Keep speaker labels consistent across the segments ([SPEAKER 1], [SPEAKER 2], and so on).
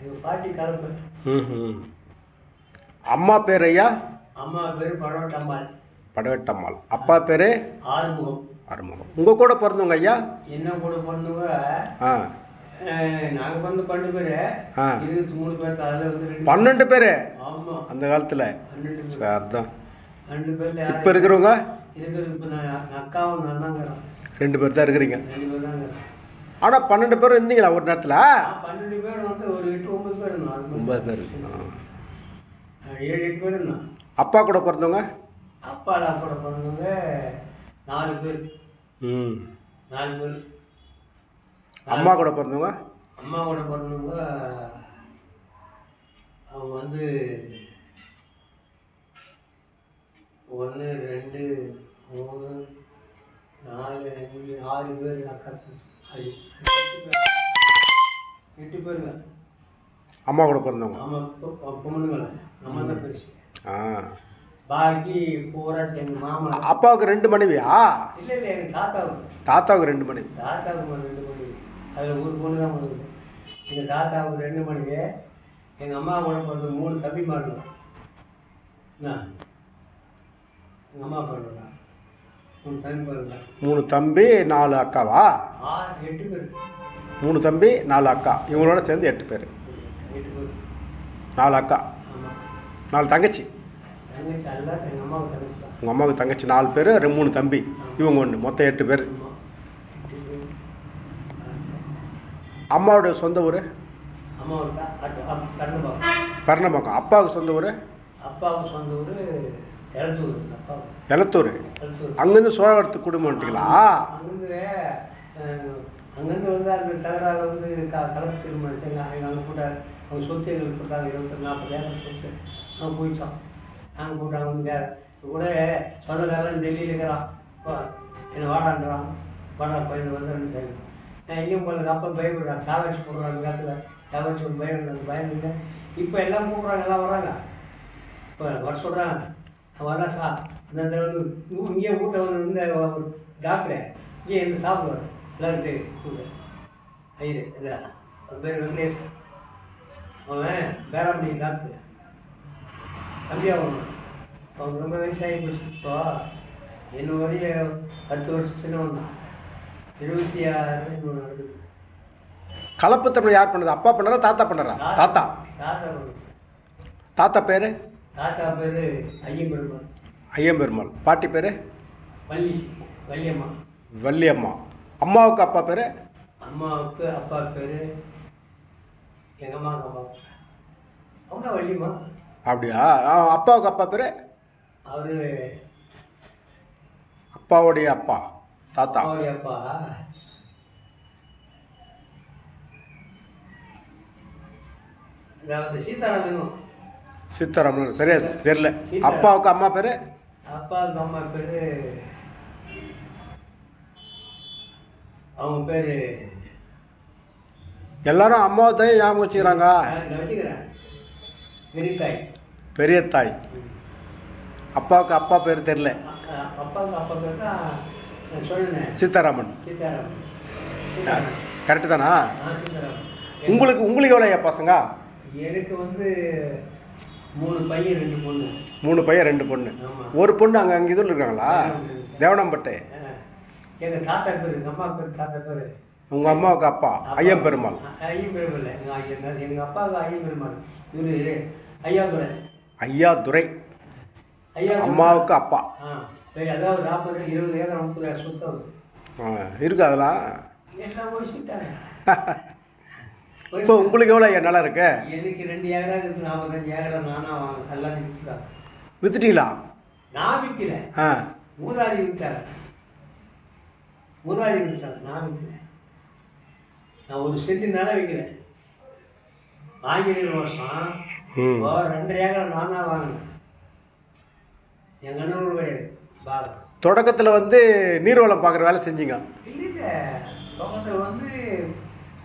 [SPEAKER 1] எங்கள் பாட்டி கலப்பு.
[SPEAKER 2] ம். அம்மா பேர் ஐயா?
[SPEAKER 1] அம்மா பேர் படவட்டம்மாள்.
[SPEAKER 2] படவட்டம்மாள். அப்பா பேர்?
[SPEAKER 1] ஆறுமுகம்.
[SPEAKER 2] ஆறுமுகம். உங்கள் கூட பிறந்தவங்க ஐயா?
[SPEAKER 1] என்ன கூட பிறந்தவங்க
[SPEAKER 2] ஆ
[SPEAKER 1] நாங்கள் பிறந்த 12 பேர். 23 பேர் அதில் வந்து
[SPEAKER 2] 12 பேர்?
[SPEAKER 1] ஆமாம்,
[SPEAKER 2] அந்த காலத்தில்.
[SPEAKER 1] 12 பேர்.
[SPEAKER 2] சார் தான்
[SPEAKER 1] 2 பேர்.
[SPEAKER 2] இப்போ இருக்கிறவங்க?
[SPEAKER 1] இப்போ நான் அக்காவும் நான் தாங்கிறோம்.
[SPEAKER 2] 2 பேர் தான் இருக்கிறீங்க.
[SPEAKER 1] 2 பேர் தாங்கிறோம்.
[SPEAKER 2] ஆனால் 12 பேர் இருந்தீங்களா ஒரு நேரத்தில்?
[SPEAKER 1] 12 பேர் வந்து ஒரு 8-9 பேர் இருந்தோம்.
[SPEAKER 2] 9 பேர்.
[SPEAKER 1] 7-8 பேர் இருந்தோம்.
[SPEAKER 2] அப்பா கூட பிறந்தவங்க?
[SPEAKER 1] அப்பாலாம் கூட பிறந்தவங்க 4 பேர். 4 பேர்.
[SPEAKER 2] அம்மா கூட பிறந்தவங்க?
[SPEAKER 1] அம்மா கூட பிறந்தவங்க அவங்க வந்து 1 2 3 4 5 6 பேர். அக்கா 8 பேருங்க.
[SPEAKER 2] அம்மா கூட பிறந்தவங்க?
[SPEAKER 1] ஆமாம், பொண்ணுங்கள நம்ம தான் பெருசு. பாக்கி பூரா எங்கள் மாமா.
[SPEAKER 2] அப்பாவுக்கு 2 மனைவியா?
[SPEAKER 1] இல்லை எங்கள் தாத்தாவுக்கு.
[SPEAKER 2] தாத்தாவுக்கு 2 மனைவி.
[SPEAKER 1] தாத்தாவுக்கு 2 மனைவி. அதில் ஒரு பொண்ணு தான் பண்ணுது. எங்கள் தாத்தாவுக்கு 2 மனைவி. எங்கள் அம்மா கூட பிறந்த 3 தம்பி மாடுங்க. என்ன எங்கள் அம்மா பண்ணுறா 3 தம்பி பாருங்க.
[SPEAKER 2] 3 தம்பி 4 அக்காவா?
[SPEAKER 1] 8 பேர்.
[SPEAKER 2] 3 தம்பி 4 அக்கா. இவங்களோட சேர்ந்து 8 பேர்.
[SPEAKER 1] 8 பேர்.
[SPEAKER 2] 4 அக்கா.
[SPEAKER 1] ஆமாம்.
[SPEAKER 2] 4 தங்கச்சி.
[SPEAKER 1] தங்கச்சி எல்லாம் எங்கள் அம்மாவுக்கு தங்கச்சி தான்.
[SPEAKER 2] உங்கள் அம்மாவுக்கு தங்கச்சி 4 பேர், 3 தம்பி, இவங்க 1, மொத்தம் 8 பேர். அம்மாவோட சொந்த ஊர்?
[SPEAKER 1] அம்மாவுக்கு கர்ணபாக்கம்.
[SPEAKER 2] பரணபாக்கம். அப்பாவுக்கு சொந்த ஊர்?
[SPEAKER 1] அப்பாவுக்கு சொந்த ஊர் எலத்தூர். அப்பாவுக்கு
[SPEAKER 2] எலத்தூர். அங்கேருந்து சோழவரத்து குடும்பம் வந்துட்டீங்களா?
[SPEAKER 1] அங்கேருந்து வந்து அந்த தகராறு வந்து கலப்பு திரும்ப அங்கே கூட அவங்க சொத்து எங்களுக்கு கொடுத்தாங்க. 20-40 ஏக்கர் சொத்து. அவங்க போயிட்டோம். நாங்கள் கூட்டாங்க வந்து கூட சொந்தக்காரெல்லாம் டெல்லியில் இருக்கிறான். என்னை வாடான்றான். வாடா பையன் வந்து செய்யணும். நான் எங்கேயும் போகல. அப்போ பயப்படுறாங்க. சாவடிச்சு போடுறாங்க. காலத்தில் சாவடிச்சு ஒரு பயம் அந்த பயம் இல்லை. இப்போ எல்லாம் கூப்பிட்றாங்க, எல்லாம் வராங்க. இப்போ வர சொல்கிறாங்க. வரல அந்த வந்து இங்கேயே வீட்டை வந்து ஒரு டாக்டரு இங்கே இருந்து சாப்பிடுவார். எல்லாரும் தெரியும். ஐயரு இல்லை அது பேர் வெங்கடேஷ். அவன் பேராமணி டாக்டரு தம்பியாக வரணும். அவங்க ரொம்ப வயசாகி போச்சு. இப்போ என்னுடைய 10 வருஷம் சின்னவன் தான். 76 இன்னும் நடக்குது.
[SPEAKER 2] கலப்பு தமிழ் யார் பண்ணது? அப்பா பண்ணாரா தாத்தா பண்ணாரா? தாத்தா.
[SPEAKER 1] தாத்தா பண்ணுது.
[SPEAKER 2] தாத்தா பேர்?
[SPEAKER 1] தாத்தா பேர் ஐயம்பெருமாள்.
[SPEAKER 2] ஐயம்பெருமாள். பாட்டி பேர்?
[SPEAKER 1] வள்ளியம்மா.
[SPEAKER 2] வள்ளியம்மா. அம்மாவுக்கு அப்பா பேர்?
[SPEAKER 1] அம்மாவுக்கு அப்பா பேர் எங்கள் அம்மாவுக்கு அப்பா அவங்க வள்ளியம்மா.
[SPEAKER 2] அப்படியா? அப்பாவுக்கு அப்பா பேர்?
[SPEAKER 1] அவரு
[SPEAKER 2] அப்பாவுடைய அப்பா தாத்தா.
[SPEAKER 1] அப்பாவுடைய அப்பா அதாவது சீதாராமன்.
[SPEAKER 2] சீதாராமன் தெரியாது, தெரியல. அப்பாவுக்கு அம்மா பேர்?
[SPEAKER 1] அப்பாவுக்கு அம்மா பேர் அவங்க பேர்
[SPEAKER 2] எல்லாரும் அம்மாவை தான் ஞாபகம் வச்சுக்கிறாங்க.
[SPEAKER 1] வச்சுக்கிறேன். பெரியத்தாய்.
[SPEAKER 2] பெரியத்தாய். அப்பாவுக்கு அப்பா பேர் தெரியல.
[SPEAKER 1] அப்பாவுக்கு அப்பா பேர் தான் சொல்லுனேன்.
[SPEAKER 2] சீதாராமன்.
[SPEAKER 1] சீதாராமன்.
[SPEAKER 2] கரெக்டு தானா?
[SPEAKER 1] சீதாராமன்.
[SPEAKER 2] உங்களுக்கு எவ்வளோ ஐயா பசங்க?
[SPEAKER 1] எனக்கு வந்து 3 பையன் 2 பொண்ணு.
[SPEAKER 2] 3 பையன் 2 பொண்ணு. ஒரு பொண்ணு அங்கே இதில் இருக்காங்களா? தேவனம்பட்டு.
[SPEAKER 1] எங்கள் தாத்தா பேர் எங்கள் அம்மா பேர் தாத்தா பேர்.
[SPEAKER 2] உங்கள் அம்மாவுக்கு அப்பா ஐயம்பெருமாள்.
[SPEAKER 1] ஐயம்பெருமாள் இல்லை. எங்கள் அப்பாவுக்கு ஐயம்பெருமாள். இவர் ஐயாதுரை.
[SPEAKER 2] ஐயாதுரை.
[SPEAKER 1] ஐயா
[SPEAKER 2] அம்மாவுக்கு அப்பா.
[SPEAKER 1] அதாவது 40-20 ஏக்கர் 30 ஏக்கர் சுத்தம்
[SPEAKER 2] இருக்கு. அதெல்லாம்
[SPEAKER 1] எல்லாம் போயிட்டாங்க.
[SPEAKER 2] இப்போ உங்களுக்கு எவ்வளோ ஐயா நல்லா இருக்கு?
[SPEAKER 1] எனக்கு 2 ஏக்கரா இருக்குது. 45 ஏக்கரா நானா வாங்க எல்லாம் விற்றுதான்.
[SPEAKER 2] வித்துட்டீங்களா?
[SPEAKER 1] நான் விற்கல. மூதாடி விற்றாங்க. மூதாடி விற்றாங்க. நான் விற்கல. நான் 1 சென்ட் நிலம் விற்கிறேன். வாங்கி 2 வருஷம் 2 ஏக்கரா நானா வாங்கினேன். எங்கள் அண்ணனோடு கிடையாது. பாகம்
[SPEAKER 2] தொடக்கத்தில் வந்து நீர்வளம் பார்க்குற வேலை செஞ்சீங்க?
[SPEAKER 1] இல்லை. தொடக்கத்தில் வந்து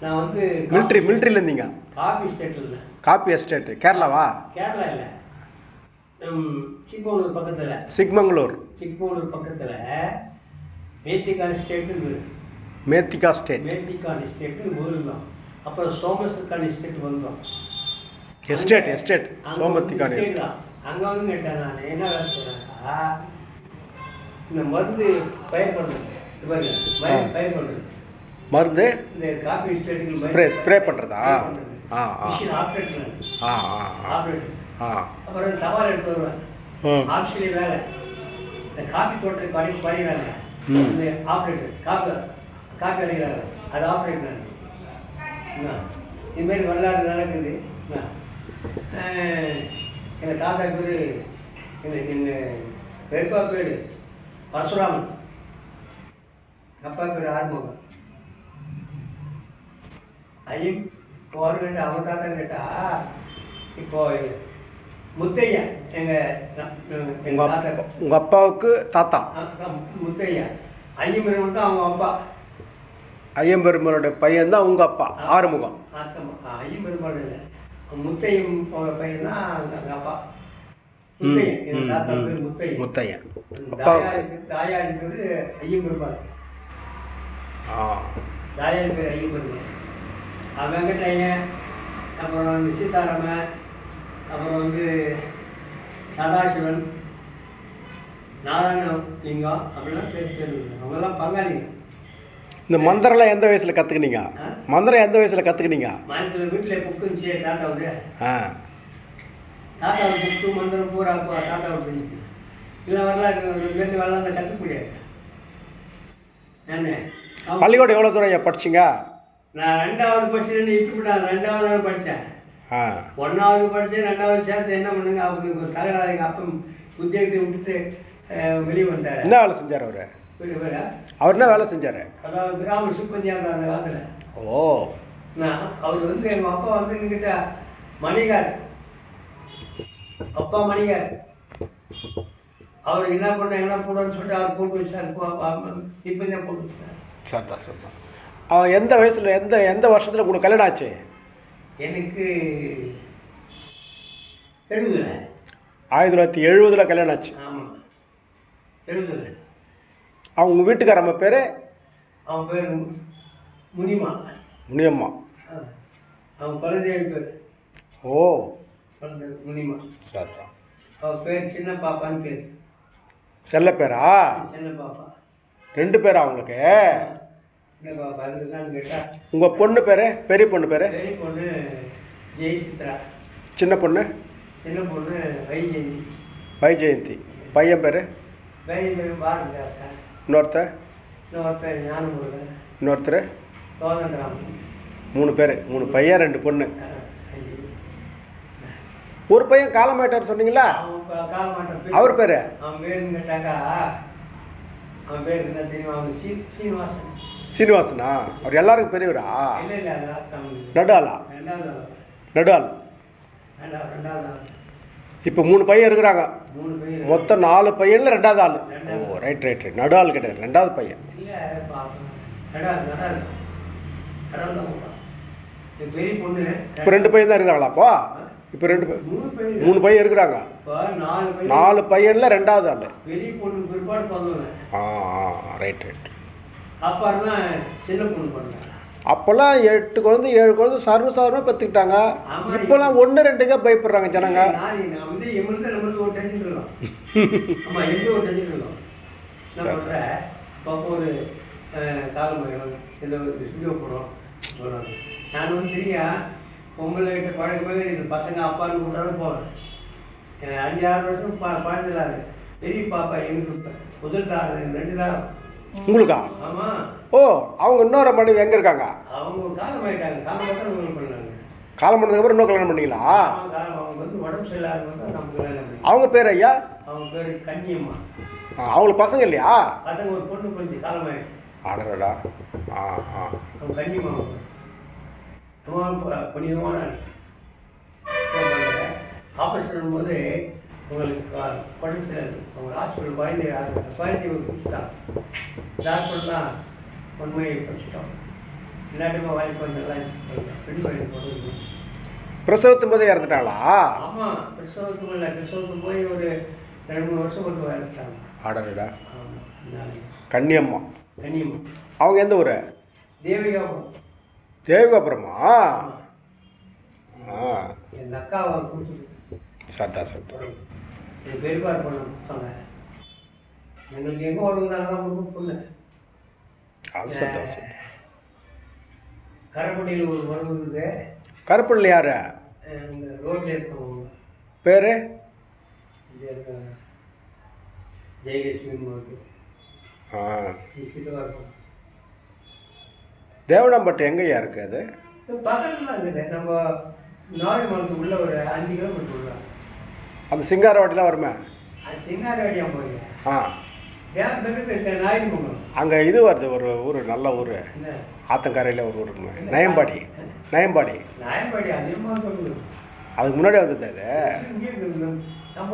[SPEAKER 1] நான் வந்து
[SPEAKER 2] மிலிட்ரியில் இருந்தீங்க?
[SPEAKER 1] காபி எஸ்டேட்டில் இருந்தேன்.
[SPEAKER 2] Coffee estate கேரளாவா?
[SPEAKER 1] கேரளா இல்லை, சிக்மங்களூர் பக்கத்தில்.
[SPEAKER 2] சிக்மங்களூர்
[SPEAKER 1] பக்கத்தில் மேத்திகான் எஸ்டேட்டு.
[SPEAKER 2] மேத்திகா ஸ்டேட்.
[SPEAKER 1] மேத்திகான் எஸ்டேட்டு ஊர் இருந்தோம். அப்புறம் சோமஸ்கான் எஸ்டேட் வந்தோம்.
[SPEAKER 2] எஸ்டேட் சோமத்திக்கான எஸ்டேட்.
[SPEAKER 1] அங்கே வந்து கேட்டேன் நான் என்ன வேலை சொன்னாக்கா, இந்த மருந்து பயிர் பண்ணுறது, பயிர் பண்ணுறது
[SPEAKER 2] மருந்து
[SPEAKER 1] இந்த காஃபி எஸ்டேட்டுக்கு
[SPEAKER 2] ஸ்ப்ரே பண்ணுறதா?
[SPEAKER 1] Machine operator. அப்புறம் தவால் எடுத்து வருவேன். ஆக்சுவலி வேலை இந்த காஃபி தோட்டத்துக்கு படிக்கிறாங்க. இந்த ஆப்ரேட்டர் காஃபி அடிக்கிறாங்க, அது ஆப்ரேட்டர். இதுமாரி வரலாறு நடக்குது. எங்கள் தாத்தா பேர் எங்கள் பெருப்பா பேர் பரசுராமன், அப்பா பேர் ஆறுமுகம். ஐயம் போகிறேன் அவன் தாத்தா கேட்டா, இப்போ முத்தையா எங்கள் தாத்தா,
[SPEAKER 2] உங்கள் அப்பாவுக்கு தாத்தா
[SPEAKER 1] முத்தையா. ஐயம்பெருமன் தான் அவங்க அப்பா.
[SPEAKER 2] ஐயம்பெருமனோட பையன் தான் உங்கள் அப்பா ஆறுமுகம்.
[SPEAKER 1] ஐயம்பெருமாள் இல்லை, முத்தையம் பையன் தான் எங்கள் அப்பா. முத்தையன், எங்கள் தாத்தா பேர் முத்தையன். தாயாரி பேர் ஐயம்பெருமாள். தாயாரி பேர் ஐயம்பெருமாள். வெங்கட்டையன், அப்புறம் வந்து சீதாராமன், அப்புறம் வந்து சதாசிவன், நாராயணலிங்கம் அப்படிலாம் பேர் அவங்கெல்லாம் பங்காளிங்க.
[SPEAKER 2] இந்த மந்திரம்லாம் எந்த வயசில் கற்றுக்குனீங்க? மந்திரம் எந்த வயசில் கற்றுக்குனீங்க?
[SPEAKER 1] மனசில் வீட்டில் புக்கு இருந்துச்சு தாத்தாவுது. தாத்தாவுக்கு புக்கு மந்திரம் பூரா தாத்தாவுக்கு இருந்துச்சு. இல்லை வரலாம் கற்றுக்க முடியாது. நான்
[SPEAKER 2] பள்ளிக்கூடம் எவ்வளோ தூரம் படிச்சிங்க?
[SPEAKER 1] நான் 2வது படிச்சுட்டு இட்டுவிட்டான். 2வது படித்தேன். 1வது படித்தேன். 2வது சேர்த்து என்ன பண்ணுங்க, அவருக்கு ஒரு தகராறு. எங்கள் அப்பா உத்தியோகத்தை விட்டுட்டு வெளியே வந்தார்.
[SPEAKER 2] என்ன வேலை செஞ்சார் அவர்? அவர் என்ன வேலை செஞ்சார்?
[SPEAKER 1] அதாவது கிராம சிப்பந்தியாக இருந்தார் அந்த காலத்தில்.
[SPEAKER 2] ஓ.
[SPEAKER 1] நான் அவர் வந்து எங்கள் அப்பா வந்து என்கிட்ட மணிகார், அப்பா மணிகார். அவர் என்ன போடுன்னு சொல்லிட்டு அவர் போட்டு வச்சார். சிப்பந்தியாக போட்டு வச்சார்.
[SPEAKER 2] சரிதான். அவன் எந்த வயசில் எந்த வருஷத்தில் உங்களுக்கு கல்யாணம் ஆச்சு?
[SPEAKER 1] எனக்கு 70.
[SPEAKER 2] 1970 கல்யாணம் ஆச்சு.
[SPEAKER 1] ஆமாம், 70.
[SPEAKER 2] அவங்க உங்கள் வீட்டுக்காரம்மா பேர்?
[SPEAKER 1] அவன் பேர் முனியம்மா. அவன் குழந்தைய பேர்.
[SPEAKER 2] ஓ,
[SPEAKER 1] குழந்தை முனியம்மா.
[SPEAKER 2] சரிதான்.
[SPEAKER 1] அவன் பேர் சின்ன பாப்பான்னு பேர்.
[SPEAKER 2] செல்ல பேரா?
[SPEAKER 1] சின்ன பாப்பா.
[SPEAKER 2] 2 பேரா உங்களுக்கு?
[SPEAKER 1] கேட்டா
[SPEAKER 2] உங்கள் பொண்ணு பேர்? பெரிய பொண்ணு பேர்?
[SPEAKER 1] பெரிய பொண்ணு ஜெயசித்ரா.
[SPEAKER 2] சின்ன பொண்ணு வைஜெயந்தி. பையன் பேர்?
[SPEAKER 1] பையன் பேர் பாரதிதாசன்.
[SPEAKER 2] இன்னொருத்தர்
[SPEAKER 1] ஞானமுருகன்.
[SPEAKER 2] இன்னொருத்தர்
[SPEAKER 1] கோதண்டராமன்.
[SPEAKER 2] 3 பேர். 3 பையன் 2 பொண்ணு. ஒரு பையன் காலமாயிட்டார் சொன்னீங்களா? அவர் பேர்?
[SPEAKER 1] அவன் பேருன்னு கேட்டாக்கா, அவன் பேர் என்ன தெரியுமா? அவன் சீனிவாசன்.
[SPEAKER 2] சீனிவாசனா? அவர் எல்லாருக்கும் பெரியவரா?
[SPEAKER 1] இல்லை,
[SPEAKER 2] நடுஆளா? நடுஆள். இப்போ 3 பையன் இருக்கிறாங்க. மொத்தம் 4 பையன்ல 2வது ஆள். ஓ, ரைட். நடுஆள் கிடையாது, 2வது பையன்.
[SPEAKER 1] பெரிய பொண்ணு.
[SPEAKER 2] இப்போ 2 பையன் தான் இருக்கிறாங்களா? அப்போ இப்போ 3 பையன் இருக்கிறாங்க. 4 பையன்ல 2வது ஆள்.
[SPEAKER 1] பெரிய பொண்ணு பிற்பாடு பிறந்தவங்க.
[SPEAKER 2] ரைட்.
[SPEAKER 1] அப்புறம் தான் சின்ன பொண்ணு பண்ணாங்க.
[SPEAKER 2] அப்போல்லாம் 8 குழந்தை 7 குழந்தை சர்வசாதாரணமாக பெற்றுக்கிட்டாங்க. இப்போல்லாம் 1 2க்கே பயப்படுறாங்க ஜனங்க.
[SPEAKER 1] நான் வந்து நம்மளுக்கு ஒரு டென்ஷன் இருக்கோம். ஆமாம், எந்த ஒரு டென்ஷன் இருக்கோம். நான் பண்ணுறேன். அப்போ ஒரு காலமாக ஏதோ ஒரு வீடியோ போடுறோம் சொல்கிறாங்க. நான் வந்து சரியா பொம்பளை கிட்ட பழக்கமே கிடையாது. பசங்க அப்பான்னு கூட்டாலும் போவேன். 5-6 வருஷம் பழந்ததாரு. பெரிய பாப்பா எனக்கு முதல் தாரம் 2 தாரம்.
[SPEAKER 2] உங்களுக்கா?
[SPEAKER 1] ஆமாம்.
[SPEAKER 2] ஓ, அவங்க இன்னொரு மனைவி எங்கே இருக்காங்க?
[SPEAKER 1] அவங்க காலம் ஆகிட்டாங்க. காலம் உங்களுக்கு பண்ணாங்க.
[SPEAKER 2] காலம் பண்ணதுக்கப்புறம் இன்னும் கல்யாணம் பண்ணீங்களா?
[SPEAKER 1] அவங்க வந்து உடம்பு சரியில்லாத தான் நமக்கு கல்யாணம் பண்ணி.
[SPEAKER 2] அவங்க பேர் ஐயா? அவங்க
[SPEAKER 1] பேர் கன்னியம்மா.
[SPEAKER 2] அவங்களுக்கு பசங்க இல்லையா?
[SPEAKER 1] பசங்க ஒரு பொண்ணு கொஞ்சம் காலம் ஆகிடுச்சு.
[SPEAKER 2] ஆடடா.
[SPEAKER 1] அவங்க கன்னியம்மா புனிதமான ஆப்ரேஷன் பண்ணும்போது உங்களுக்கு உடம்பு சரியாது. அவங்க ஹாஸ்பிட்டல் குழந்தைய கொடுத்துட்டாங்க. ஹாஸ்பிட்டல்லாம் உண்மையை படிச்சுட்டோம். எல்லாத்தையுமே வாய்ப்பு வந்தெல்லாம் பெண் பயிர் போடுறது.
[SPEAKER 2] பிரசவத்தும் போதே இறந்துட்டாங்களா?
[SPEAKER 1] ஆமாம், பிரசவத்துக்கும் இல்லை. பிரசவத்துக்கு போய் ஒரு 2-3 வருஷம் கொண்டு இறந்துட்டாங்க.
[SPEAKER 2] ஆடடா.
[SPEAKER 1] ஆமாம்.
[SPEAKER 2] கன்னியம்மா. அவங்க எந்த ஊர்?
[SPEAKER 1] தேவிகாபுரம்.
[SPEAKER 2] தேவிகாபுரமா?
[SPEAKER 1] எங்கள் அக்காவை கொடுத்துட்டு
[SPEAKER 2] சட்டா சட்டா
[SPEAKER 1] என் பெரியப்பார் பொண்ணு கொடுத்தாங்க. எங்களுக்கு எங்கே வருவதால தான் கொடுக்க பொண்ணு.
[SPEAKER 2] அது சட்டா சட்டா.
[SPEAKER 1] கரப்பட்டியில் ஒரு மருந்து இருக்குது.
[SPEAKER 2] கருப்பள்ளியில் யார்?
[SPEAKER 1] இந்த ரோட்டில் இருக்கவங்க
[SPEAKER 2] பேர்
[SPEAKER 1] ஜெயலட்சுமி.
[SPEAKER 2] ஆ
[SPEAKER 1] சித்தவா இருக்கும்.
[SPEAKER 2] தேவனாம்பட்டு எங்கேயா இருக்குது அது?
[SPEAKER 1] பக்கத்தில் இருக்குது. நம்ம நாடு மனசு உள்ள ஒரு 5 கிலோமீட்டர் உள்ள.
[SPEAKER 2] அந்த சிங்காரவாட்டிலாம் வருமே?
[SPEAKER 1] அது சிங்காரவாடியாக போய்
[SPEAKER 2] ஆ
[SPEAKER 1] நாயுடுமங்கலம்.
[SPEAKER 2] அங்கே இது வருது ஒரு ஊர், நல்ல ஊர், ஆத்தங்கரையில் ஒரு ஊர் இருக்குமே, நயம்பாடி. நயம்பாடி
[SPEAKER 1] நாயம்பாடி அதிகமாக சொல்லுது.
[SPEAKER 2] அதுக்கு முன்னாடி வந்தது அது.
[SPEAKER 1] நம்ம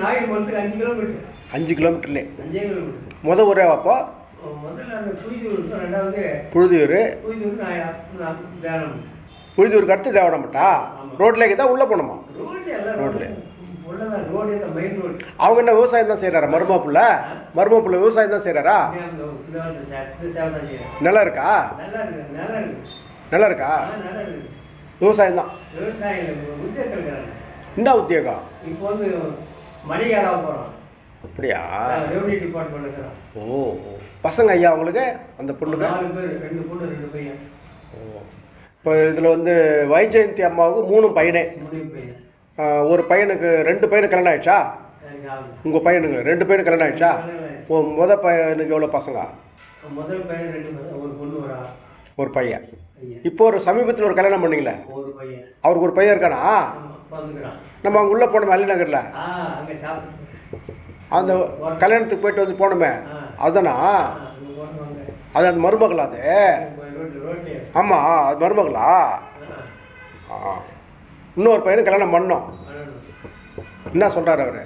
[SPEAKER 1] நாயுடு மனசுக்கு 5 கிலோமீட்டர்.
[SPEAKER 2] 5 கிலோமீட்டர்லே
[SPEAKER 1] 5 கிலோமீட்டர்.
[SPEAKER 2] முத ஊரே வாப்போ?
[SPEAKER 1] முதல்ல அந்த புழுதியூர், ரெண்டாவது
[SPEAKER 2] புழுதியூர்.
[SPEAKER 1] புழுதியூர் தேவனம்.
[SPEAKER 2] புழுதியூருக்கு அடுத்து தேவனாம்பட்டா? ரோட்லேக்கு தான் உள்ளே போகணுமா?
[SPEAKER 1] ரோடு எல்லாம்
[SPEAKER 2] ரோட்ல
[SPEAKER 1] உள்ளதான். ரோடு தான் மெயின் ரோடு.
[SPEAKER 2] அவங்க என்ன விவசாயம் தான் செய்கிறாரா? மருமப்புள்ள மருமப்புள்ள விவசாயம் தான் செய்கிறாரா? நிலம் இருக்கா?
[SPEAKER 1] நல்லா இருக்கு. நல்லா இருக்கு.
[SPEAKER 2] நிலம் இருக்கா?
[SPEAKER 1] நல்லா இருக்கு.
[SPEAKER 2] விவசாயம் தான்.
[SPEAKER 1] விவசாயிகள் உத்தியோகம் இருக்கிறாங்க.
[SPEAKER 2] என்ன உத்தியோகம்?
[SPEAKER 1] இப்போ வந்து மணிகாராக போகிறோம்.
[SPEAKER 2] அப்படியா?
[SPEAKER 1] ரெவன்யூ டிபார்ட்மெண்ட் இருக்கிறோம்.
[SPEAKER 2] ஓ பசங்க ஐயா அவங்களுக்கு? அந்த பொண்ணுக்கு
[SPEAKER 1] 4 பேர், 2 பொண்ணு 2 பையன்.
[SPEAKER 2] ஓ இப்போ இதில் வந்து வைஜெயந்தி அம்மாவுக்கு 3 பையனே.
[SPEAKER 1] 3 பையன்.
[SPEAKER 2] ஒரு பையனுக்கு 2 பையனுக்கு கல்யாணம் ஆயிடுச்சா? உங்கள் பையனுக்கு 2 பையனுக்கு கல்யாணம் ஆயிடுச்சா? ஓ முத பையனுக்கு எவ்வளோ பசங்க?
[SPEAKER 1] முதல் பையன் 2 பையன், ஒரு பொண்ணு
[SPEAKER 2] ஒரு பையன். இப்போ ஒரு சமீபத்தில் ஒரு கல்யாணம் பண்ணீங்களே,
[SPEAKER 1] ஒரு பையன்.
[SPEAKER 2] அவருக்கு ஒரு பையன் இருக்கானா? நம்ம அங்கே உள்ளே போனோமே அள்ளி நகரில்,
[SPEAKER 1] அங்கே சாப்பிட்டு
[SPEAKER 2] அந்த கல்யாணத்துக்கு போயிட்டு வந்து போனோமே அதுதானா? அது அந்த மருமகளா அது? ஆமாம் அது மருமகளா? ஆ இன்னொரு பையனுக்கு கல்யாணம் பண்ணோம். என்ன சொல்கிறாரு அவர்?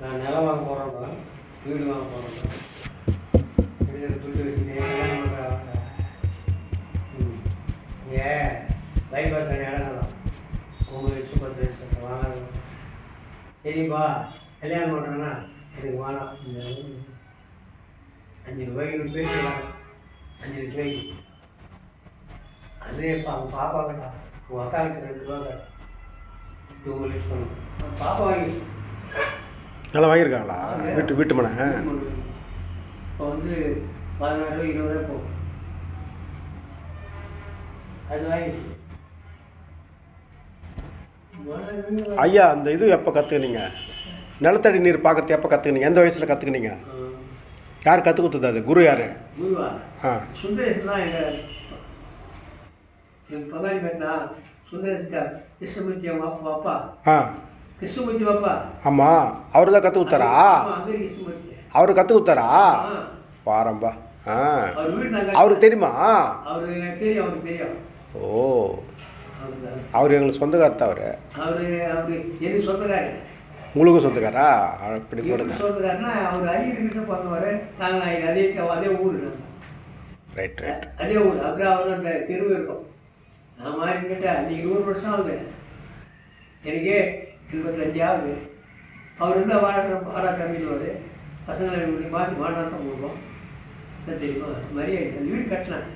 [SPEAKER 1] நான் நிலம் வாங்க போகிறோம், வீடு வாங்க போகிறோம், துட்டு வச்சுட்டு பைபாஸ் இடம் தான் 9 லட்சம் 10 லட்சம் வாங்க. சரிப்பா கல்யாணம் பண்ணுறேன்னா எனக்கு வேணாம். 5 ரூபாய்க்கு பேசிக்கலாம். 5 லட்ச ரூபாய்க்கு அதே அவங்க பாப்பாங்கடா. உங்கள் அக்காவுக்கு 2 ரூபா 2 லட்சம் பாப்பா வாங்கி
[SPEAKER 2] நல்லா வாங்கியிருக்காங்களா? வீட்டு மனை
[SPEAKER 1] இப்போ வந்து 16 ரூபா 20 ரூபா போகும். அது வாங்கிடுச்சு.
[SPEAKER 2] ஐயா அந்த இது எப்போ கற்றுக்கினீங்க? நிலத்தடி நீர் பார்க்கறது எப்போ கற்றுக்கினீங்க? எந்த வயசில் கற்றுக்கினீங்க? யார் கற்றுக் கொடுத்தது? அது குரு யார்?
[SPEAKER 1] குருவா?
[SPEAKER 2] ஆ
[SPEAKER 1] சுந்தரேசன் தான் எங்கள் பங்காளி பேட்டா. சுந்தரேசன் கிருஷ்ணமூர்த்தி அவங்க அப்பா.
[SPEAKER 2] ஆ
[SPEAKER 1] கிருஷ்ணமூர்த்தி அப்பா.
[SPEAKER 2] ஆமாம் அவர் தான் கற்றுக் கொடுத்தாரா?
[SPEAKER 1] அங்கே கிருஷ்ணமூர்த்தி
[SPEAKER 2] அவர் கற்றுக் கொடுத்தாரா? பாரம்பா. ஆ
[SPEAKER 1] அவர் வீடு
[SPEAKER 2] அவருக்கு தெரியுமா?
[SPEAKER 1] அவருக்கு தெரியும். அவருக்கு தெரியும்.
[SPEAKER 2] ஓ அவர் எங்களுக்கு சொந்தக்காரர் தான். அவர்
[SPEAKER 1] எனக்கு சொந்தக்காரர்.
[SPEAKER 2] உங்களுக்கும் சொந்தக்காரா? அப்படி போடுங்க.
[SPEAKER 1] சொந்தக்காரனா அவர் ஐயர்கிட்ட பார்க்குவார். நாங்கள் அதே ஊர்.
[SPEAKER 2] ரைட் ரைட்
[SPEAKER 1] அதே ஊர். அப்புறம் அவர் அந்த தெருவு இருக்கும். நான் மாறிக்கிட்டேன். அன்றைக்கி 20 வருஷம் ஆகுது. எனக்கே 25 ஆகுது. அவர் இருந்தால் வாடகை கம்மிடுவார். பசங்களை மாற்றி வாடகை போடுவோம். தெரியுமா? மரியாதை அந்த வீடு கட்டலாம்.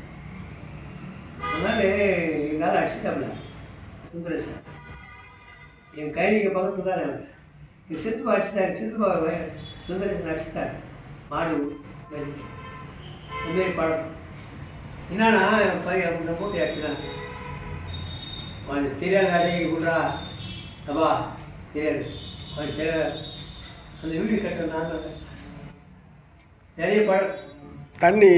[SPEAKER 1] அதனால எங்களால் அடிச்சுட்டாப்ல சுந்தரேசன். என் கைலிங்க பக்கத்து தான் எனக்கு என் சித்துப்பா அடிச்சுட்டாரு. சித்துப்பா சுந்தரேசன் அடிச்சுட்டாரு. மாடு இதுமாரி பழக்கம். என்னன்னா என் பையன் இந்த போட்டி அடிச்சுட்டான். கொஞ்சம் தெரியாத வேலையை விட்றா அப்பா தெரியாது. கொஞ்சம் தெரியாது. அந்த வீடு கட்ட நான் நிறைய பழக்கம்.
[SPEAKER 2] தண்ணி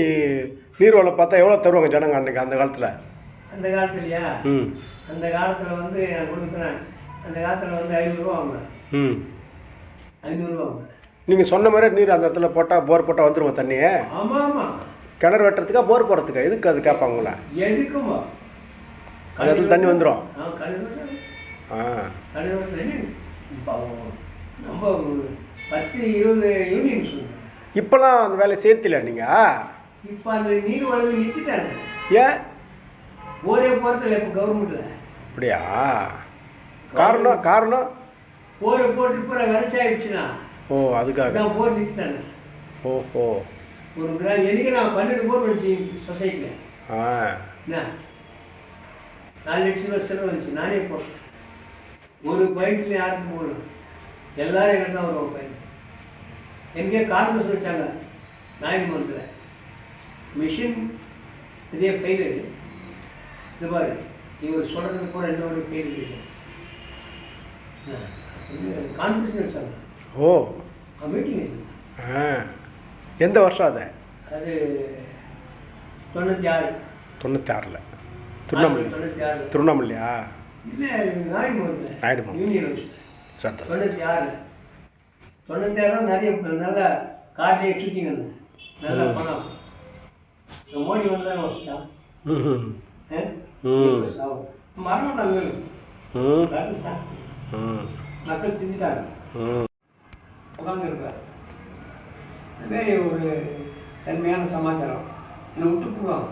[SPEAKER 2] நீர்வளம் பார்த்தா எவ்வளோ தருவாங்க ஜனங்க அன்றைக்கி அந்த காலத்தில்?
[SPEAKER 1] அந்த காலத்துலையா? அந்த காலத்தில் வந்து நான் கொடுக்குறேன். அந்த காலத்தில் வந்து 500 ரூபா வாங்கினேன். 500 ரூபா வாங்கினேன். நீங்கள்
[SPEAKER 2] சொன்ன மாதிரி நீர் அந்த இடத்துல போட்டால் போர் போட்டால் வந்துருமா தண்ணி?
[SPEAKER 1] ஆமாம் ஆமாம்.
[SPEAKER 2] கிணறு வெட்டுறதுக்கா போர் போடுறதுக்கா? எதுக்கு அது கேட்பாங்களா?
[SPEAKER 1] எதுக்குமா?
[SPEAKER 2] அந்த இடத்துல தண்ணி வந்துடும்.
[SPEAKER 1] நம்ம 10-20 யூனியன் சொல்லுங்கள்.
[SPEAKER 2] இப்போலாம் அந்த வேலையை சேர்த்தில நீங்கள்?
[SPEAKER 1] இப்போ அந்த நீர் வளர்ந்து நிறுத்திட்டாங்க.
[SPEAKER 2] ஏன்?
[SPEAKER 1] போரே போகிறதில்ல இப்போ கவர்மெண்ட்டில்.
[SPEAKER 2] அப்படியா? காரணம்
[SPEAKER 1] போரை போட்டு பூரா விரைச்சாயிடுச்சுன்னா.
[SPEAKER 2] ஓ அதுக்காக
[SPEAKER 1] நான் போர் நிறுத்திட்டாங்க.
[SPEAKER 2] ஓஹோ.
[SPEAKER 1] ஒரு கிராம் எதுக்கு நான் 12 போர் வச்சு சொசைட்டியில்.
[SPEAKER 2] ஆ
[SPEAKER 1] என்ன 4 லட்ச ரூபா செலவு வந்துச்சு. நானே போட்டேன். ஒரு பைக்கில் யாருக்கும் போகணும், எல்லாரும் எங்கிட்ட தான் வருவோம் பைக். எங்கேயோ கார்பஸ் வச்சாங்க நாயன்மங்கலத்தில். மிஷின் இதே ஃபெயிலரு. இது பாரு, இவர் சொல்கிறது கூட இன்னொரு ஃபெயில் இருக்கு. கான்ஃபரன்ஸ் வச்சாங்க.
[SPEAKER 2] ஓ,
[SPEAKER 1] மீட்டிங் வச்சாங்க.
[SPEAKER 2] எந்த வருஷம் அது?
[SPEAKER 1] அது 96.
[SPEAKER 2] 96ல் திருவண்ணாமலை.
[SPEAKER 1] 96
[SPEAKER 2] திருவண்ணாமலையா?
[SPEAKER 1] இல்லை, நாயுடுமங்கலத்தில்.
[SPEAKER 2] நாயுடுமங்கலம்
[SPEAKER 1] யூனியன்
[SPEAKER 2] சரி.
[SPEAKER 1] 96. 96 நிறைய நல்லா கார்லேயே சுற்றிங்க, நல்லா பணம். மோடி வந்தாங்க வச்சுட்டான். மரணம் தான் வேணும். மக்கள் திட்டாங்க, உட்காந்து இருப்பார். அதுமாரி ஒரு தன்மையான சமாச்சாரம். என்னை விட்டு போடுவாங்க.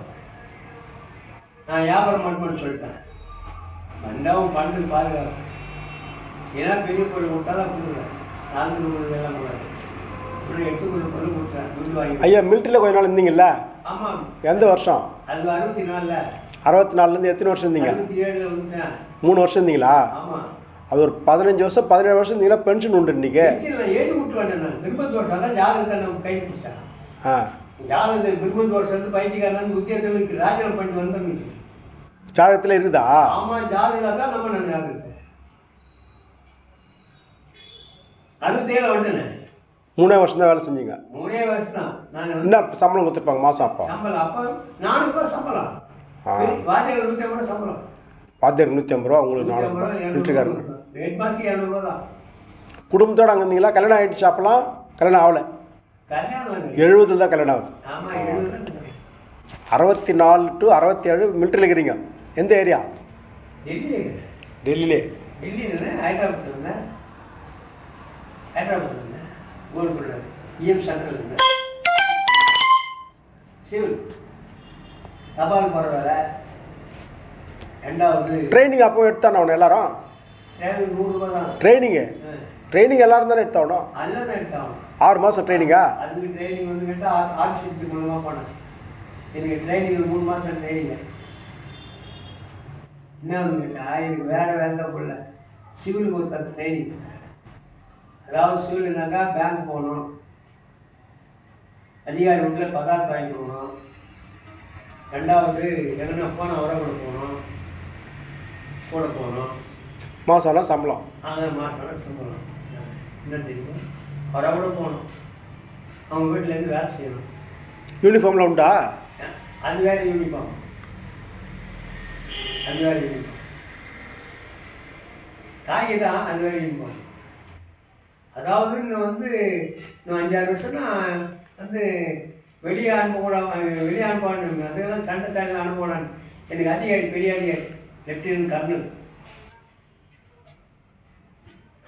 [SPEAKER 1] நான் வியாபாரம் மட்டும்னு சொல்லிட்டேன். வந்தாவும் பண்டு பாதுகாப்பு. ஏன்னா பெரிய பொருள் விட்டாலும் கொடுக்குறேன். சார்ந்து வேலை கூடாது. இப்படி எடுத்துக்கொள்ள பொருள் கொடுத்தேன். துண்டு வாங்கி.
[SPEAKER 2] ஐயா மிலிட்ரியில் கொஞ்ச நாள் இருந்தீங்கல்ல?
[SPEAKER 1] ஆமாம்.
[SPEAKER 2] எந்த வருஷம்?
[SPEAKER 1] அது 64.
[SPEAKER 2] 64லேருந்து எத்தனை வருஷம் இருந்தீங்க?
[SPEAKER 1] 67 வந்துட்டேன்.
[SPEAKER 2] 3 வருஷம் இருந்தீங்களா?
[SPEAKER 1] ஆமாம்.
[SPEAKER 2] அது ஒரு 15 வருஷம் 17 வருஷம் இருந்தீங்கன்னா பென்ஷன் உண்டு இன்னைக்கு.
[SPEAKER 1] ஏழு விட்டு வேண்டேன். நான் விருப்பத்தோஷம் தான் ஜாதகத்தை நம்ம கை பிடிச்சேன். ஜாதகத்தை விருப்பத்தோஷம் வந்து பைத்தியக்காரன் உத்தியத்தில் ராஜனம் பண்ணி வந்துருந்துச்சு.
[SPEAKER 2] ஜாதகத்தில் இருக்குதா?
[SPEAKER 1] ஆமாம், ஜாதகம் தான் நம்ம நான் ஜாதகத்தை 67 வந்துட்டேன்.
[SPEAKER 2] 3 வருஷம் தான் வேலை செஞ்சீங்க?
[SPEAKER 1] 3 வருஷம் தான். நான்
[SPEAKER 2] என்ன சம்பளம் கொடுத்துருப்பாங்க மாதம்? அப்போ
[SPEAKER 1] சம்பளம் அப்போ 400 ரூபா சம்பளம். வாத்தியார் 150 ரூபா சம்பளம்.
[SPEAKER 2] வாத்தியார் 150 ரூபா, உங்களுக்கு 400 மிலிட்ரிக்காரங்க.
[SPEAKER 1] ஹெட் மாஸ்டர் 200 ரூபா தான்.
[SPEAKER 2] குடும்பத்தோடு அங்கே இருந்தீங்களா? கல்யாணம் ஆகிடுச்சு? அப்போலாம் கல்யாணம் ஆகலை.
[SPEAKER 1] கல்யாணம்
[SPEAKER 2] 70 தான் கல்யாணம் ஆகுது.
[SPEAKER 1] ஆமாம், 70 தான்.
[SPEAKER 2] 64 to 67 மிலிட்ரியில் இருக்கிறீங்க. எந்த ஏரியா?
[SPEAKER 1] டெல்லியிலே.
[SPEAKER 2] டெல்லியிலே?
[SPEAKER 1] டெல்லியில் ஹைதராபாத் இருந்தேன். ஹைதராபாத் இருந்தேன். கோல்புள்ள இஎம் சென்ட்ரல் இருந்தேன். சிவில் தபால் போகிற வேலை. 2வது
[SPEAKER 2] ட்ரைனிங் அப்போ எடுத்தானே அவனை எல்லாரும்?
[SPEAKER 1] ட்ரைனிங் 100 ரூபா தான்.
[SPEAKER 2] ட்ரைனிங் எல்லாரும் தானே எடுத்தாகணும்?
[SPEAKER 1] எல்லாம் தான் எடுத்தாகணும்.
[SPEAKER 2] 6 மாதம் ட்ரைனிங்கா?
[SPEAKER 1] அதுக்கு ட்ரைனிங் வந்து கேட்டால் ஆர்டிஃபிஷியல் மூலமாக போனேன். எனக்கு ட்ரைனிங் 3 மாதம் ட்ரைனிங்க. என்ன வந்து கேட்டால் எனக்கு வேறு வேலை போடல. சிவிலுக்கு ஒரு 10 ட்ரைனிங். அதாவது சிவிலுனாக்கா பேங்க் போகணும், அதிகாரி வீட்டில் பதார்த்தம் வாங்கி போகணும், 2வது எங்கன்னா போனால் உரம் போகணும், கூட போகணும்.
[SPEAKER 2] மாதம்லாம் சம்பளம்?
[SPEAKER 1] மாதம் சம்பளம். என்ன தெரியும், உரம் போகணும், அவங்க வீட்டிலேருந்து வேலை செய்யணும்.
[SPEAKER 2] யூனிஃபார்மில் உண்டா?
[SPEAKER 1] அது வேறு யூனிஃபார்ம். அது வேறு யூனிஃபார்ம். காய்கறி தான், அது வேறு யூனிஃபார்ம். அதாவது இன்னும் வந்து இன்னும் 5-6 வருஷம்னா வந்து வெளியே அனுப்பக்கூடாது. அதெல்லாம் சண்டை அனுப்பக்கூடாது. எனக்கு அதிகாரி, பெரிய அதிகாரி, லெப்டினன்ட் கர்னல்.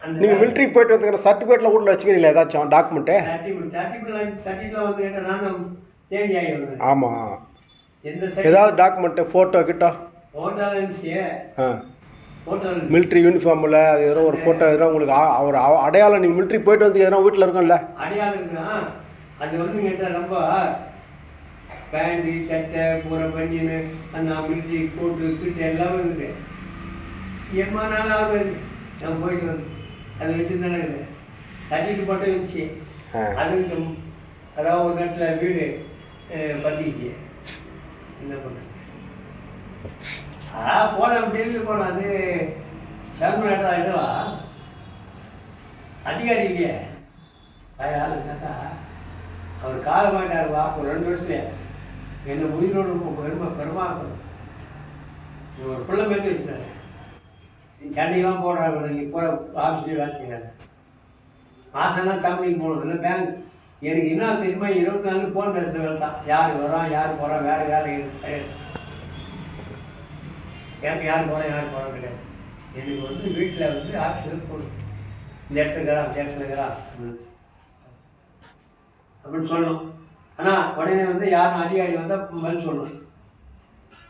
[SPEAKER 2] நீங்கள் மிலிட்ரி போயிட்டு வந்துக்கிற சர்டிஃபிகேட்டில் வீட்டில் வச்சுக்கிறீங்களா ஏதாச்சும் டாக்குமெண்ட்டு?
[SPEAKER 1] சர்டிஃபிகேட்லாம் வந்து கேட்டால் நானும் சேஞ்ச் ஆகி வருவேன்.
[SPEAKER 2] ஆமாம், ஏதாவது டாக்குமெண்ட்டு ஃபோட்டோ கிட்ட
[SPEAKER 1] ஃபோட்டோலாம் இருந்துச்சு. ஃபோட்டோ
[SPEAKER 2] மிலிட்ரி யூனிஃபார்மில் அது எதோ ஒரு ஃபோட்டோ எதோ உங்களுக்கு ஒரு அடையாளம். நீங்கள் மிலிட்ரி போயிட்டு வந்து எதனா வீட்டில் இருக்கும்ல
[SPEAKER 1] அடையாளம் இருக்குன்னா அது வந்து கேட்டால் ரொம்ப பேண்ட்டு சட்டை பூரா பனியனு அந்த மிலிட்ரி கோட்டு கிட்டு எல்லாமே இருக்குது. எம்மா நாளாவது நான் போயிட்டு வந்து அதை வச்சு தானே இருக்குது. சர்டிஃபிகேட் மட்டும் இருந்துச்சு. அதுக்கு அதாவது ஒரு நேரத்தில் வீடு பற்றிச்சு. என்ன பண்ண போனோம், டெல்லியில் போனோம். அது சர்மநாட்டா இதுவா அதிகாரி இல்லையே ஆள் இருந்தாக்கா அவர் காலமாட்டாருவா. ஒரு 2 வருஷத்துல என்னை உயிரோடு பெருமாக்கணும். ஒரு பிள்ளை மேலே வச்சுட்டாரு. நீ சண்டைக்கெல்லாம் போடுறாரு, நீங்கள் போகிற ஆஃபீஸ்லேயே வேலை செய்கிறாரு. மாதம்லாம் கம்பெனிக்கு போகணும். இல்லை பேங்க். எனக்கு என்ன தெரியுமா, 24 ஃபோன் பேசுகிற வேலை தான். யார் வரான், யார் போகிறான், வேறு வேலை கிடையாது. எனக்கு யார் போகிறேன், யார் போகிறோம் கிடையாது. எனக்கு வந்து வீட்டில் வந்து ஆஃபீஸில் போகணும். இந்த இடத்துல இருக்கிறான், இந்த இடத்துல இருக்கிறான் அப்படின்னு சொல்லணும். ஆனால் உடனே வந்து யாரும் அதிகாரி வந்தால் பதில் சொல்லணும்.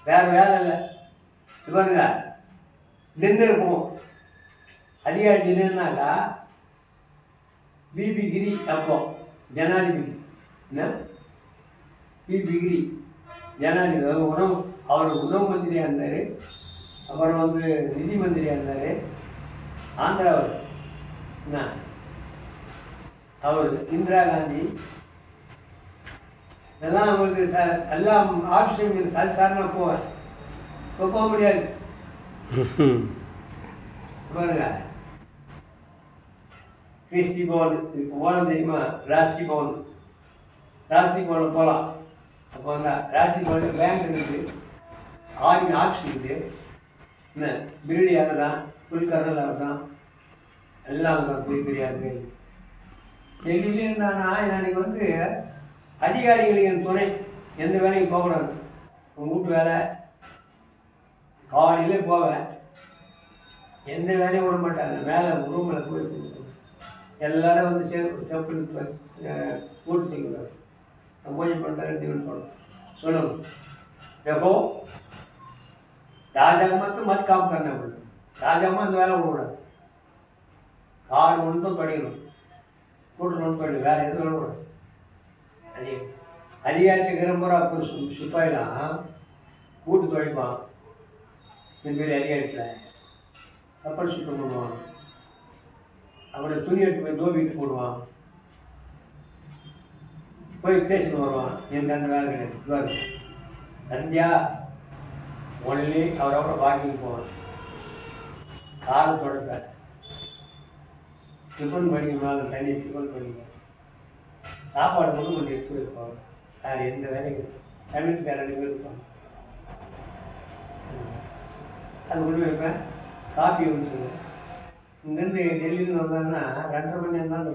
[SPEAKER 1] வேறு வேலை இல்லை. இவருங்க டின்னர் போவோம். அதிகாரி டின்னர்னாக்கா பிபி கிரி அப்போ ஜனாதிபதி. என்ன பிபி கிரி ஜனாதிபதி உணவு, அவர் உணவு மந்திரியாக இருந்தார். அப்புறம் வந்து நிதி மந்திரியாக இருந்தார் ஆந்திராவில். என்ன அவர் இந்திரா காந்தி இதெல்லாம் அவருக்கு எல்லாம் ஆப்ஷன் சாதாரணமாக போவேன். இப்போ போக முடியாது பாருங்க. கிறிஸ்டி பவன் இப்போ போனால் தெரியுமா? ராஷ்டி பவனில் போகலாம். அப்போ அந்த ராஷ்டி பவனில் பேங்க் இருக்குது, ஆர்மி ஆஃபீஸ் இருக்குது. என்ன பிரிடி அங்கே தான், ஃபுல் கர்னல் அவர் தான், எல்லாம் அங்கே பெரிய பெரிய இருக்குது. டெல்லியிலே இருந்தானா எனக்கு வந்து அதிகாரிகளுக்கு என் துணை, எந்த வேலையும் போகக்கூடாது. உங்கள் வீட்டு வேலை காலையிலே போவேன், எந்த வேலையும் விட மாட்டாங்க. மேலே ரூமில் போய் எல்லோரும் வந்து செப்பு கூட்டு செய்யக்கூடாது. நான் பூஜை பண்ணுறேன் சொல்லணும். देखो राजा को मत काम करना पड़ता, राजा में அந்த வேலை விடக்கூடாது. கார் ஒன்றும் படிக்கணும், கூட்டு ஒன்று படிக்கணும், வேறு எதுவும் விடக்கூடாது. அதிகாரத்துக்கு இருக்கிற அப்போ சிப்பாயிலாம் கூட்டு துடைப்பான். பெரிய அதிகாரத்தில் கப்பல் சுத்தம் பண்ணுவான், அவரோட துணி எடுத்து போய் தோபிட்டு போடுவான், போய் ஸ்டேஷன் வருவான். எனக்கு அந்த வேலை கிடையாது. சந்தியா ஒன்லி அவரோட வாக்கிங் போவான், காலை தொடப்பார், டிஃபன் பண்ணிக்கணும், தண்ணி டிஃபன் பண்ணிக்குவேன், சாப்பாடு மட்டும் கொஞ்சம் எடுத்து வைப்பாங்க. வேறு எந்த வேலையும் சமையல்கார 2 பேர் இருப்பாங்க. அது கொண்டு வைப்பேன், காஃபி வச்சுருவேன். இங்கேருந்து டெல்லியில் வந்தாங்கன்னா 2.5 மணி நேரம் தான்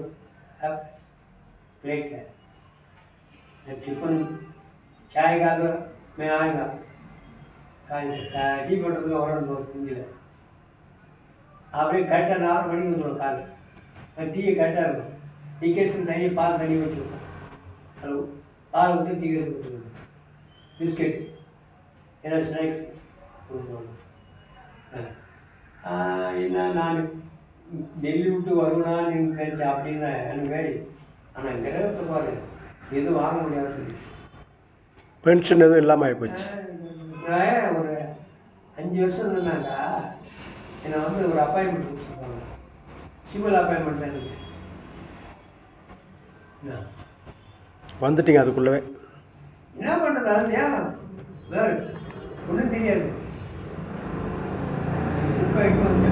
[SPEAKER 1] பிளேட்டில் टिफिन चाय का तो मैं आएगा டீ பண்ணுறதுக்கு வரணும் செஞ்சில் அப்படியே கரெக்டாக 4 மணிக்கு வந்துடும். காலை டீயை கரெக்டாக இருக்கும். டீக்கேஷன் தண்ணி பால் தண்ணி வச்சுருக்கோம். ஹலோ பால் விட்டு டீக்கேஷன் வச்சுருக்கோம். பிஸ்கெட் ஏதாவது ஸ்நாக்ஸ் கொடுத்துருவாங்க. என்ன நான் டெல்லி விட்டு வருவேனா நீங்கள் நினச்சேன் அப்படின்னு எனக்கு வேடி. ஆனால் கிரகத்தை பாரு எதுவும் வாங்க முடியாது சொல்லி
[SPEAKER 2] பென்ஷன் எதுவும் இல்லாமல் ஆகிப்போச்சு.
[SPEAKER 1] ஒரு 5 வருஷம் இருந்தாக்கா என்னை வந்து ஒரு அப்பாயின்மெண்ட் கொடுத்துருப்பாங்க. சிவில் அப்பாயின்மெண்ட் தான் எனக்கு.
[SPEAKER 2] வந்துட்டீங்க அதுக்குள்ளவே.
[SPEAKER 1] என்ன பண்ணுறது? அது ஏன் வேறு ஒன்றும் தெரியாது. சிப்பாய்க்கு வந்து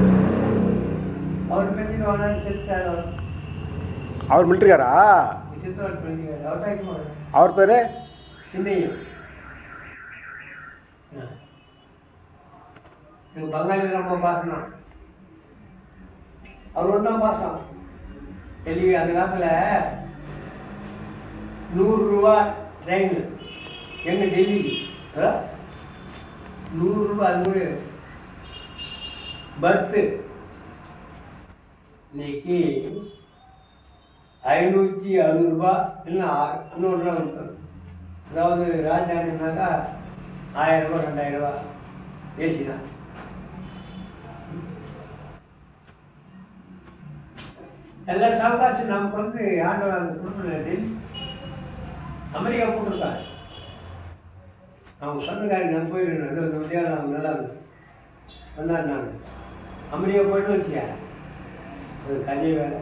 [SPEAKER 1] அவர் பெஞ்சிட்டு வாங்கினாரு செத்தார்.
[SPEAKER 2] அவர் மிலிட்ரிக்காரா?
[SPEAKER 1] சித்தவர் பெஞ்சிக்கார். அவர் தான்
[SPEAKER 2] அவர் பேர்
[SPEAKER 1] சின்னையா. எனக்கு பங்காளி ரொம்ப பாசம் தான். அவர் ஒன்றும் பாசம். டெல்லி அந்த காலத்தில் 100 ரூபா ட்ரெயின் எங்கள் டெல்லிக்கு 100 ரூபா. அது கூட பஸ்ஸு இன்னைக்கு 560 ரூபா இல்லைன்னா 600 ரூபா கொடுத்தாங்க. அதாவது ராஜதானினாக்கா 1000 ரூபா 2000 ரூபா பேசினா. எல்லா சாவகாசம் நமக்கு வந்து ஆண்டவர் அந்த கொடுப்பது அமெரிக்கா போட்டிருக்காங்க. அவங்க சொந்தக்காரங்க நான் போயிடுறேன், இந்த வித்தியாசம் அவங்க நல்லா இருக்கு வந்தார். நான் அமெரிக்கா போய்ட்டு வச்சியா அது கல்வி வேலை.